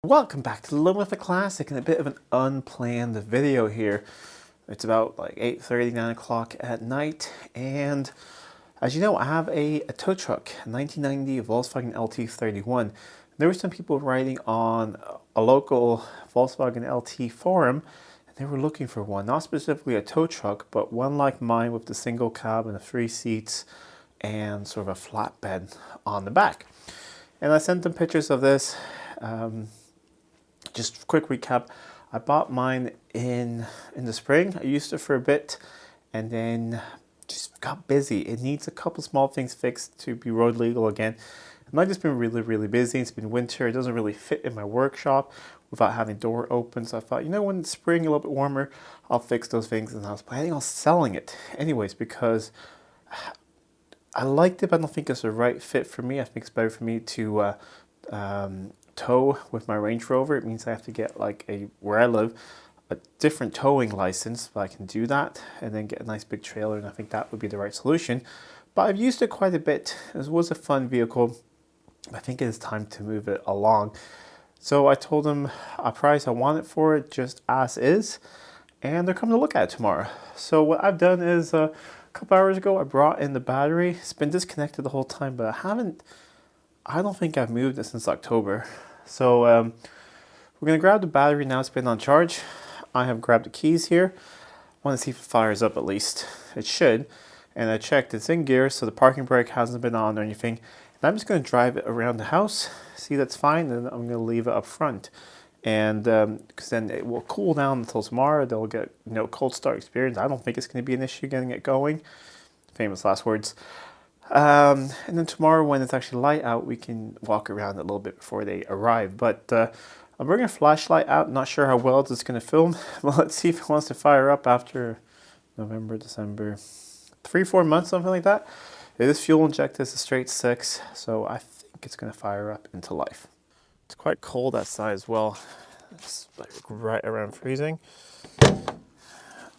Welcome back to Living with a Classic, and a bit of an unplanned video here. It's about like 8:30, 9 o'clock at night, and as you know, I have a tow truck, a 1990 Volkswagen LT31. There were some people writing on a local Volkswagen LT forum, and they were looking for one, not specifically a tow truck, but one like mine with the single cab and the 3 seats and sort of a flatbed on the back. And I sent them pictures of this. Just a quick recap, I bought mine in the spring. I used it for a bit and then just got busy. It needs a couple small things fixed to be road legal again. And I've just been really busy. It's been winter. It doesn't really fit in my workshop without having door open. So I thought, you know, when it's spring, a little bit warmer, I'll fix those things. And I was planning on selling it anyways because I liked it, but I don't think it's the right fit for me. I think it's better for me to tow with my Range Rover. It means I have to get like where I live, a different towing license, but I can do that and then get a nice big trailer, and I think that would be the right solution. But I've used it quite a bit. It was a fun vehicle. I think it is time to move it along. So I told them a price I want it for it just as is, and they're coming to look at it tomorrow. So what I've done is a couple hours ago I brought in the battery. It's been disconnected the whole time, but I don't think I've moved it since October. So we're going to grab the battery now. It's been on charge. I have grabbed the keys here. I want to see if it fires up at least. It should. And I checked, it's in gear, so the parking brake hasn't been on or anything. And I'm just going to drive it around the house, see that's fine, and I'm going to leave it up front. And because then it will cool down until tomorrow. They'll get cold start experience. I don't think it's going to be an issue getting it going. Famous last words. And then tomorrow, when it's actually light out, we can walk around a little bit before they arrive. But I'm bringing a flashlight out. Not sure how well it's going to film. Well, let's see if it wants to fire up after November, December, 3-4 months, something like that. It is fuel injected. It's a straight 6, so I think it's going to fire up into life. It's quite cold outside as well. It's like right around freezing.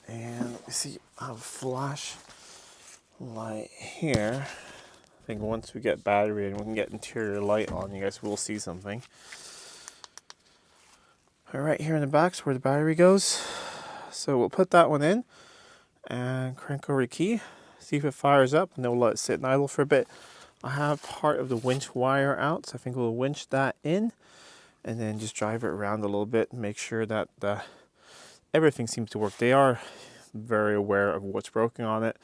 And let me see, I have a flash light here. I think once we get battery and we can get interior light on, you guys will see something. All right, here in the back is where the battery goes. So we'll put that one in and crank over the key, see if it fires up, and then we'll let it sit and idle for a bit. I have part of the winch wire out, so I think we'll winch that in and then just drive it around a little bit and make sure that everything seems to work. They are very aware of what's broken on it.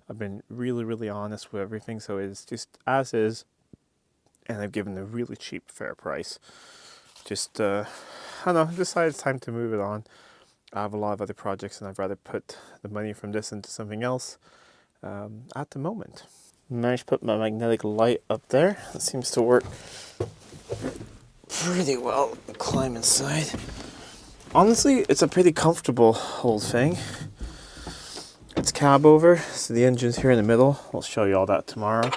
I've been really honest with everything, so it's just as is, and I've given a really cheap, fair price. Just I don't know, decided it's time to move it on. I have a lot of other projects, and I'd rather put the money from this into something else at the moment. Managed to put my magnetic light up there. That seems to work pretty well. Climb inside. Honestly, it's a pretty comfortable whole thing. It's cab over, so the engine's here in the middle. I'll show you all that tomorrow.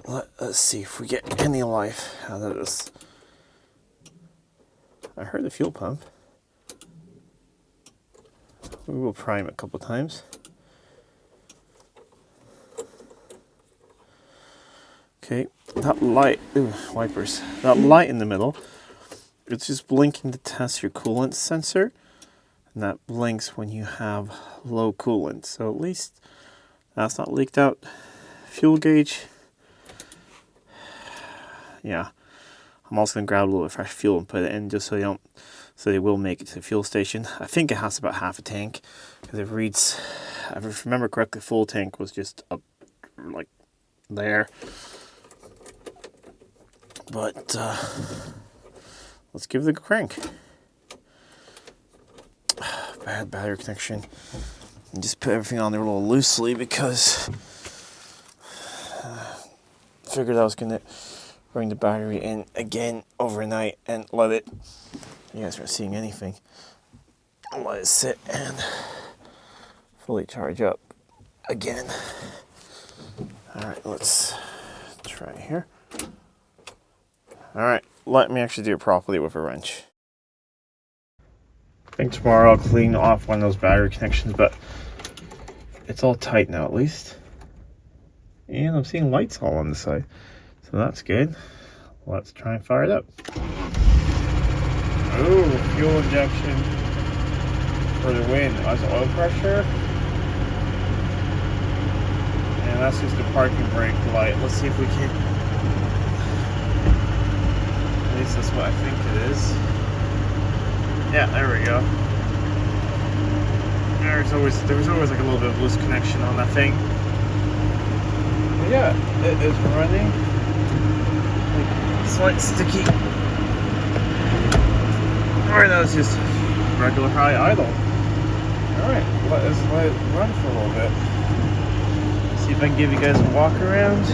Let's see if we get any life out of this. I heard the fuel pump. We will prime it a couple times. Okay, that light, ooh, wipers. That light in the middle, it's just blinking to test your coolant sensor. And that blinks when you have low coolant. So at least that's not leaked out. Fuel gauge. Yeah. I'm also going to grab a little bit of fresh fuel and put it in just so they will make it to the fuel station. I think it has about half a tank. Because it reads, if I remember correctly, full tank was just up like there. But let's give it a crank. Bad battery connection. And just put everything on there a little loosely because I figured I was going to bring the battery in again overnight and let it, you guys aren't seeing anything, I'll let it sit and fully charge up again. Alright, let's try here. Alright, let me actually do it properly with a wrench. I think tomorrow I'll clean off one of those battery connections, but it's all tight now at least. And I'm seeing lights all on the side, so that's good. Let's try and fire it up. Ooh, fuel injection for the win. That's oil pressure. And that's just the parking brake light. Let's see if we can. At least that's what I think it is. Yeah, there we go. There was always like a little bit of loose connection on that thing. But yeah, it is running. Like, slight sticky. Alright, that was just regular high idle. Alright, let's let it run for a little bit. See if I can give you guys a walk around. So,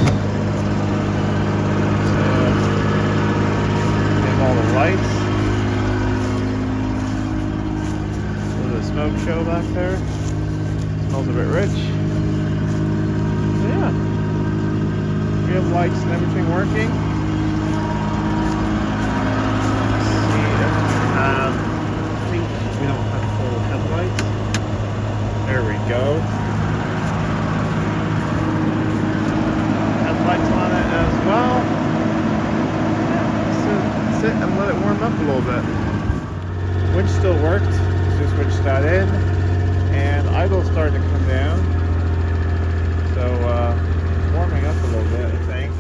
have all the lights. A little bit of smoke show back there. Smells a bit rich. So yeah, we have lights and everything working. I think we don't have full headlights. There we go. Headlights on it as well. Yeah, sit and let it warm up a little bit. Winch still worked. Just winched that in. And idle's starting to come down. So, warming up a little bit, I think.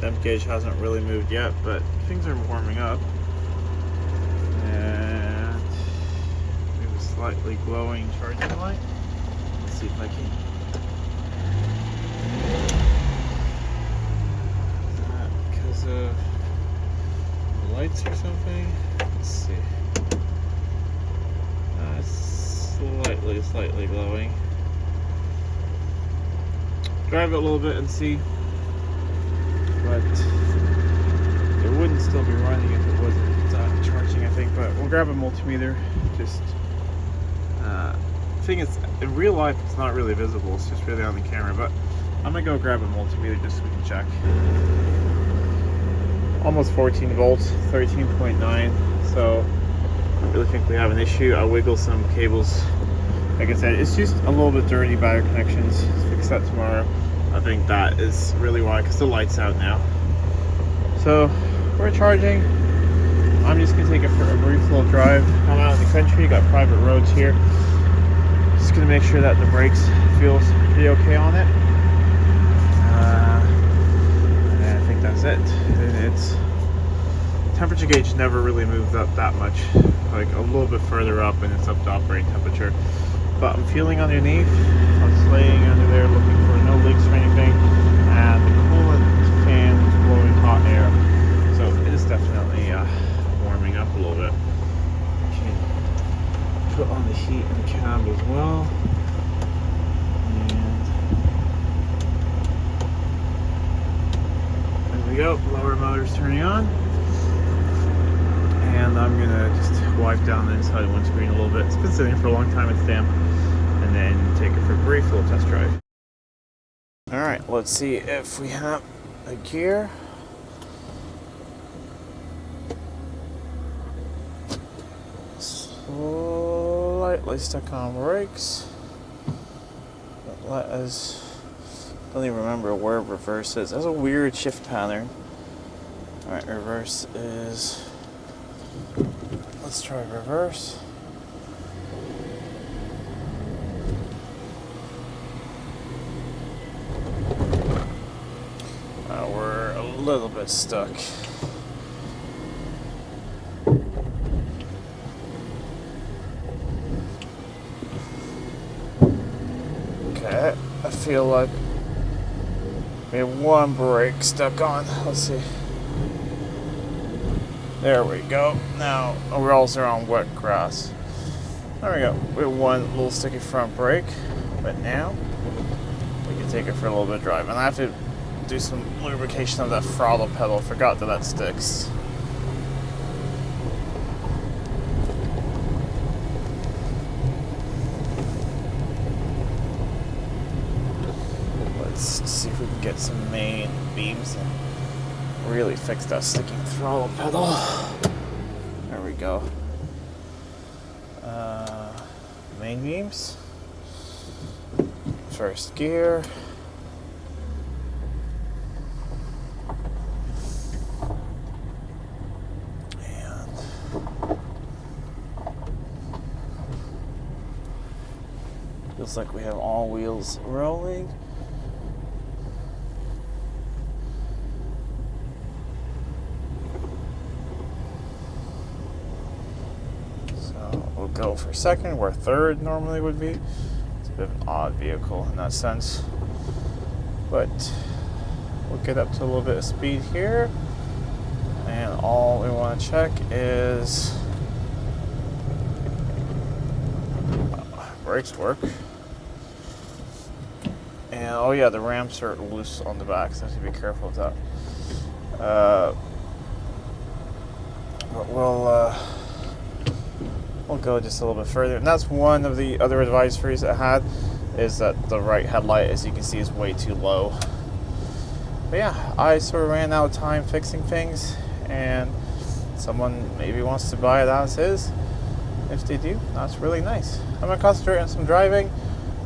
Temp gauge hasn't really moved yet, but things are warming up. And we have a slightly glowing charging light. Let's see if I can. Is that because of the lights or something? Let's see. Slightly glowing. Drive it a little bit and see. But it wouldn't still be running if it wasn't charging, I think. But we'll grab a multimeter. Just thing is, in real life, it's not really visible. It's just really on the camera. But I'm gonna go grab a multimeter just so we can check. Almost 14 volts, 13.9. So I really think we have an issue. I'll wiggle some cables. Like I said, it's just a little bit dirty battery connections. Let's fix that tomorrow. I think that is really why, because the light's out now. So we're charging. I'm just gonna take it for a brief little drive. I'm out in the country, got private roads here. Just gonna make sure that the brakes feels pretty okay on it. And I think that's it. And it's temperature gauge never really moved up that much. Like a little bit further up, and it's up to operating temperature. But I'm feeling underneath. I was laying under there looking for no leaks or anything, and the coolant fan is blowing hot air, so it is definitely warming up a little bit. Okay, put on the heat in the cab as well, and there we go. Lower motor's turning on, and I'm gonna just wipe down the inside windscreen a little bit. It's been sitting for a long time. It's damp. And then take it for a brief little test drive. Alright, let's see if we have a gear. Slightly stuck on brakes. But let us, I don't even remember where reverse is. That's a weird shift pattern. Alright, reverse is, let's try reverse. We're a little bit stuck. Okay, I feel like we have one brake stuck on. Let's see. There we go. Now we're also on wet grass. There we go. We have one little sticky front brake, but now we can take it for a little bit of drive. And I have to do some lubrication of that throttle pedal. Forgot that sticks. Let's see if we can get some main beams and really fix that sticking throttle pedal. There we go. Main beams. First gear. looks like we have all wheels rolling. So we'll go for second where third normally would be. It's a bit of an odd vehicle in that sense. But we'll get up to a little bit of speed here. And all we want to check is brakes work. And oh yeah, the ramps are loose on the back, so I have to be careful with that. But we'll go just a little bit further. And that's one of the other advisories I had, is that the right headlight, as you can see, is way too low. But yeah, I sort of ran out of time fixing things, and someone maybe wants to buy it as is. If they do, that's really nice. I'm gonna concentrate on some driving,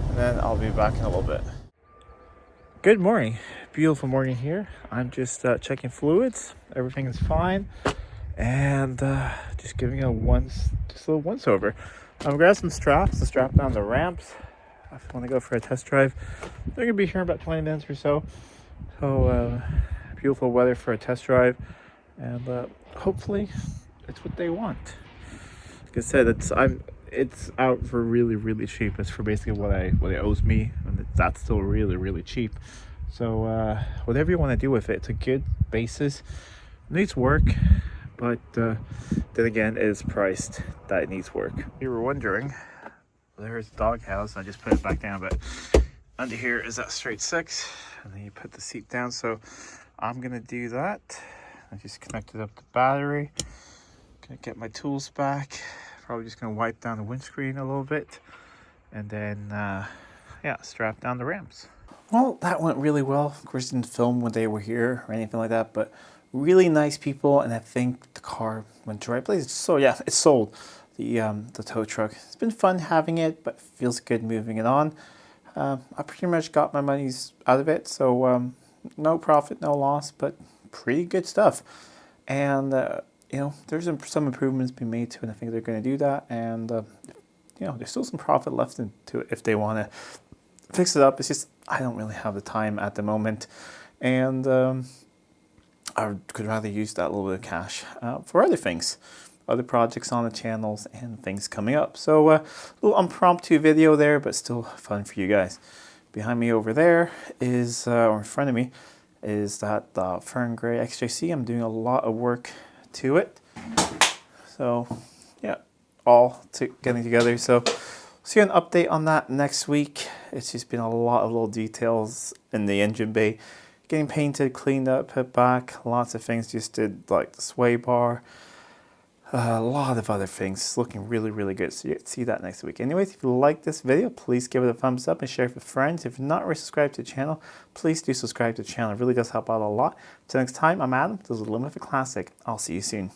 and then I'll be back in a little bit. Good morning. Beautiful morning here. I'm just checking fluids. Everything is fine, and just giving it a little once over. I'm grabbing some straps to strap down the ramps. I want to go for a test drive. They're gonna be here in about 20 minutes or so. So beautiful weather for a test drive, and hopefully it's what they want. Like I said, it's out for really cheap. It's for basically what it owes me, and that's still really cheap. So whatever you want to do with it, it's a good basis. It needs work, but then again, it is priced that it needs work. You were wondering, there's the doghouse. I just put it back down, but under here is that straight 6, and then you put the seat down. So I'm gonna do that. I just connected up the battery. Gonna get my tools back. Probably just gonna wipe down the windscreen a little bit, and then yeah, strap down the ramps. Well, that went really well. Of course, didn't film when they were here or anything like that, but really nice people, and I think the car went to the right place. So yeah, it's sold. The tow truck. It's been fun having it, but feels good moving it on. I pretty much got my monies out of it, so no profit, no loss, but pretty good stuff. And you know, there's some improvements being made to it. I think they're going to do that, and you know, there's still some profit left into it if they want to fix it up. It's just I don't really have the time at the moment, and I could rather use that little bit of cash for other things, other projects on the channels and things coming up. So a little impromptu video there, but still fun for you guys. Behind me over there is, or in front of me, is that Fern Gray XJC. I'm doing a lot of work to it. So yeah, all getting together. So see an update on that next week. It's just been a lot of little details in the engine bay. Getting painted, cleaned up, put back. Lots of things. Just did like the sway bar. A lot of other things. It's looking really good. So you see that next week. Anyways, if you like this video, please give it a thumbs up and share it with friends. If you're not already subscribed to the channel, please do subscribe to the channel. It really does help out a lot. Till next time, I'm Adam. This is Living with a Classic. I'll see you soon.